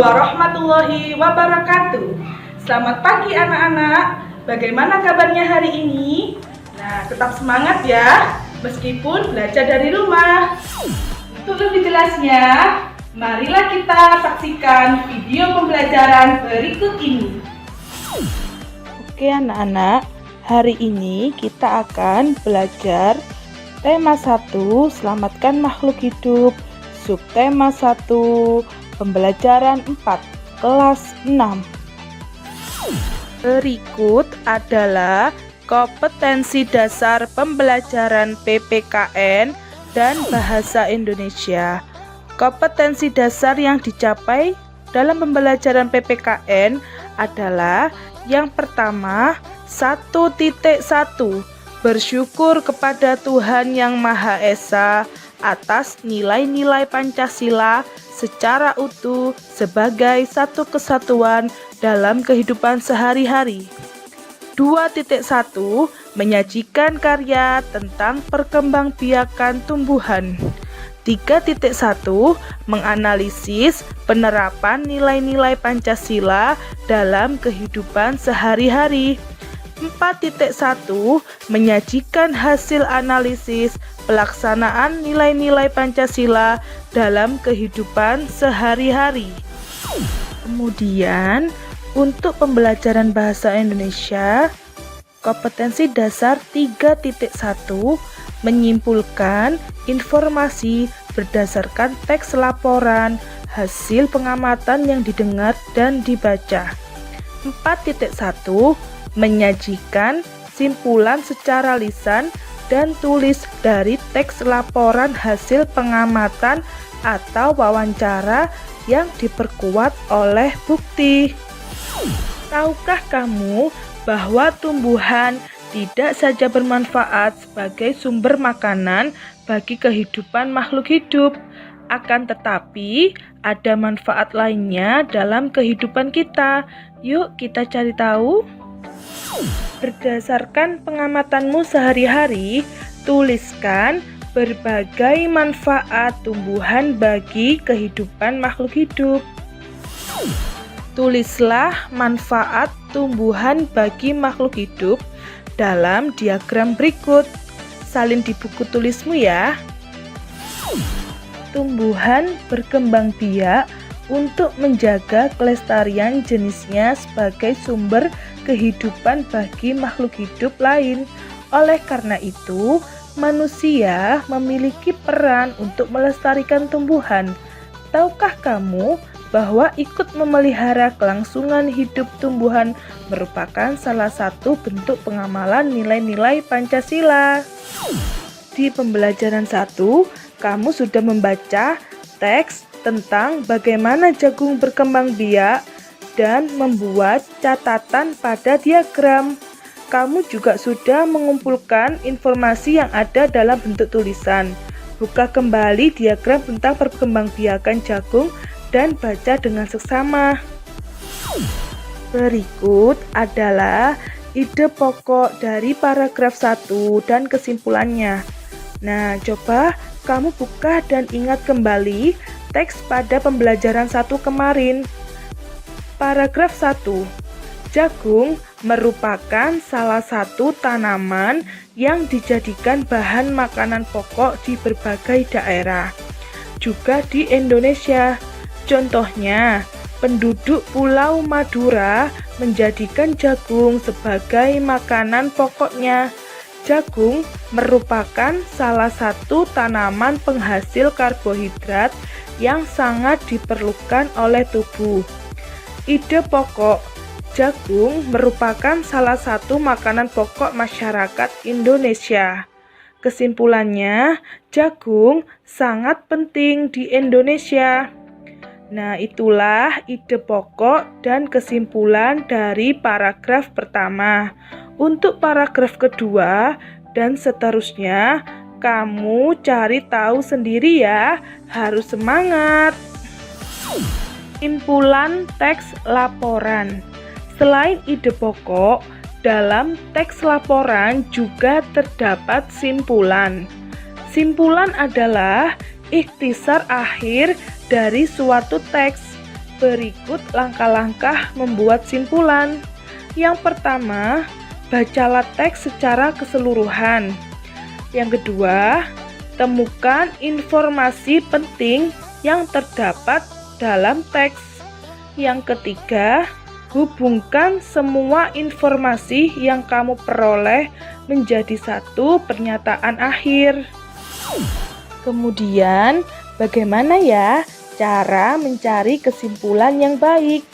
warahmatullahi wabarakatuh. Selamat pagi anak-anak. Bagaimana kabarnya hari ini? Nah, tetap semangat ya, meskipun belajar dari rumah. Untuk lebih jelasnya, marilah kita saksikan video pembelajaran berikut ini. Oke anak-anak, hari ini kita akan belajar tema 1, selamatkan makhluk hidup. Subtema 1, pembelajaran 4, kelas 6. Berikut adalah kompetensi dasar pembelajaran PPKN dan Bahasa Indonesia. Kompetensi dasar yang dicapai dalam pembelajaran PPKN adalah yang pertama, 1.1, bersyukur kepada Tuhan Yang Maha Esa atas nilai-nilai Pancasila secara utuh sebagai satu kesatuan dalam kehidupan sehari-hari. 2.1, menyajikan karya tentang perkembangbiakan tumbuhan. 3.1, menganalisis penerapan nilai-nilai Pancasila dalam kehidupan sehari-hari. 4.1, menyajikan hasil analisis pelaksanaan nilai-nilai Pancasila dalam kehidupan sehari-hari. Kemudian, untuk pembelajaran bahasa Indonesia, kompetensi dasar 3.1, menyimpulkan informasi berdasarkan teks laporan, hasil pengamatan yang didengar dan dibaca. 4.1, menyajikan simpulan secara lisan dan tulis dari teks laporan hasil pengamatan atau wawancara yang diperkuat oleh bukti. Tahukah kamu bahwa tumbuhan tidak saja bermanfaat sebagai sumber makanan bagi kehidupan makhluk hidup, akan tetapi ada manfaat lainnya dalam kehidupan kita. Yuk kita cari tahu. Berdasarkan pengamatanmu sehari-hari, tuliskan berbagai manfaat tumbuhan bagi kehidupan makhluk hidup. Tulislah manfaat tumbuhan bagi makhluk hidup dalam diagram berikut. Salin di buku tulismu ya. Tumbuhan berkembang biak untuk menjaga kelestarian jenisnya sebagai sumber kehidupan bagi makhluk hidup lain. Oleh karena itu, manusia memiliki peran untuk melestarikan tumbuhan. Tahukah kamu bahwa ikut memelihara kelangsungan hidup tumbuhan merupakan salah satu bentuk pengamalan nilai-nilai Pancasila? Di pembelajaran 1, kamu sudah membaca teks tentang bagaimana jagung berkembang biak dan membuat catatan pada diagram. Kamu juga sudah mengumpulkan informasi yang ada dalam bentuk tulisan. Buka kembali diagram tentang perkembangbiakan jagung dan baca dengan seksama. Berikut adalah ide pokok dari paragraf 1 dan kesimpulannya. Nah, coba kamu buka dan ingat kembali teks pada pembelajaran 1 kemarin. Paragraf 1. Jagung merupakan salah satu tanaman yang dijadikan bahan makanan pokok di berbagai daerah, juga di Indonesia. Contohnya, penduduk Pulau Madura menjadikan jagung sebagai makanan pokoknya. Jagung merupakan salah satu tanaman penghasil karbohidrat yang sangat diperlukan oleh tubuh. Ide pokok, jagung merupakan salah satu makanan pokok masyarakat Indonesia. Kesimpulannya, jagung sangat penting di Indonesia. Nah, itulah ide pokok dan kesimpulan dari paragraf pertama. Untuk paragraf kedua dan seterusnya, kamu cari tahu sendiri ya, harus semangat. Simpulan teks laporan. Selain ide pokok, dalam teks laporan juga terdapat simpulan. Simpulan adalah ikhtisar akhir dari suatu teks. Berikut langkah-langkah membuat simpulan. Yang pertama, bacalah teks secara keseluruhan. Yang kedua, temukan informasi penting yang terdapat dalam teks. Yang ketiga, hubungkan semua informasi yang kamu peroleh menjadi satu pernyataan akhir. Kemudian, bagaimana ya cara mencari kesimpulan yang baik?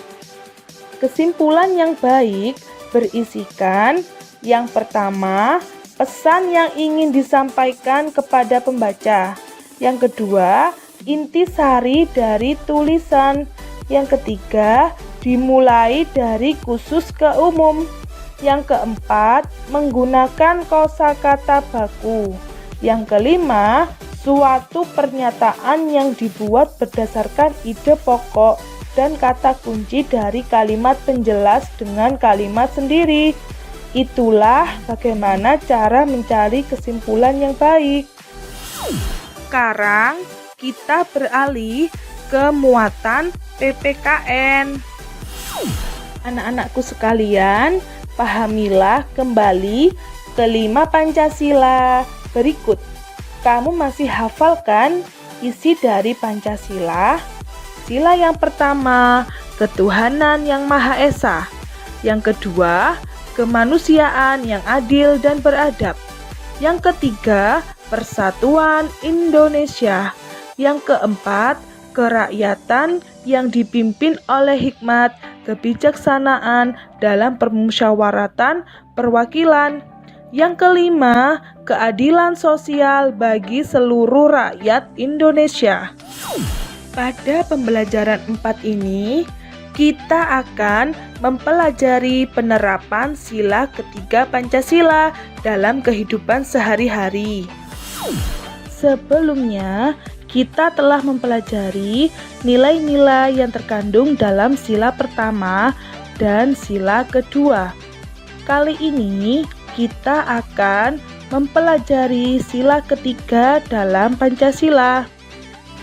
Kesimpulan yang baik berisikan yang pertama, pesan yang ingin disampaikan kepada pembaca. Yang kedua, intisari dari tulisan. Yang ketiga, dimulai dari khusus ke umum. Yang keempat, menggunakan kosakata baku. Yang kelima, suatu pernyataan yang dibuat berdasarkan ide pokok dan kata kunci dari kalimat penjelas dengan kalimat sendiri. Itulah bagaimana cara mencari kesimpulan yang baik. Sekarang kita beralih ke muatan PPKN. Anak-anakku sekalian, pahamilah kembali kelima Pancasila. Berikut, kamu masih hafalkan isi dari Pancasila? Sila yang pertama, ketuhanan yang Maha Esa. Yang kedua, kemanusiaan yang adil dan beradab. Yang ketiga, persatuan Indonesia. Yang keempat, kerakyatan yang dipimpin oleh hikmat, kebijaksanaan dalam permusyawaratan perwakilan. Yang kelima, keadilan sosial bagi seluruh rakyat Indonesia. Pada pembelajaran 4 ini, kita akan mempelajari penerapan sila ketiga Pancasila dalam kehidupan sehari-hari. Sebelumnya, kita telah mempelajari nilai-nilai yang terkandung dalam sila pertama dan sila kedua. Kali ini, kita akan mempelajari sila ketiga dalam Pancasila.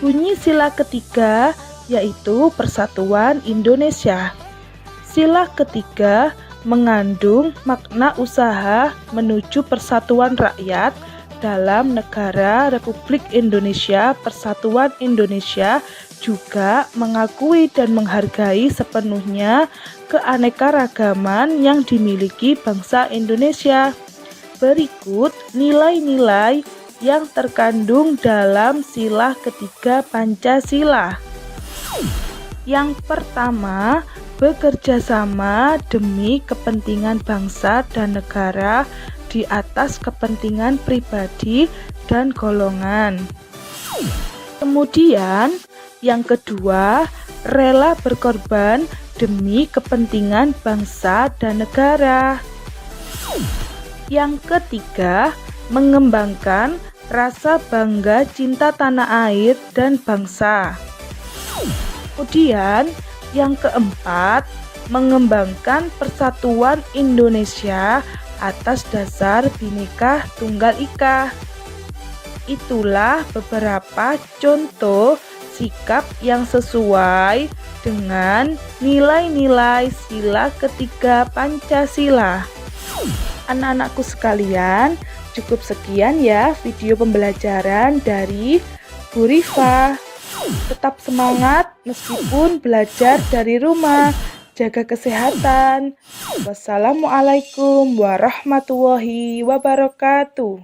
Bunyi sila ketiga yaitu Persatuan Indonesia. Sila ketiga mengandung makna usaha menuju persatuan rakyat dalam negara Republik Indonesia. Persatuan Indonesia juga mengakui dan menghargai sepenuhnya keanekaragaman yang dimiliki bangsa Indonesia. Berikut nilai-nilai yang terkandung dalam sila ketiga Pancasila. Yang pertama, bekerja sama demi kepentingan bangsa dan negara di atas kepentingan pribadi dan golongan. Kemudian, yang kedua, rela berkorban demi kepentingan bangsa dan negara. Yang ketiga, mengembangkan rasa bangga cinta tanah air dan bangsa. Kemudian, yang keempat, mengembangkan persatuan Indonesia atas dasar Bhinneka Tunggal Ika. Itulah beberapa contoh sikap yang sesuai dengan nilai-nilai sila ketiga Pancasila. Anak-anakku sekalian, cukup sekian ya video pembelajaran dari Bu Rifa. Tetap semangat meskipun belajar dari rumah. Jaga kesehatan. Wassalamualaikum warahmatullahi wabarakatuh.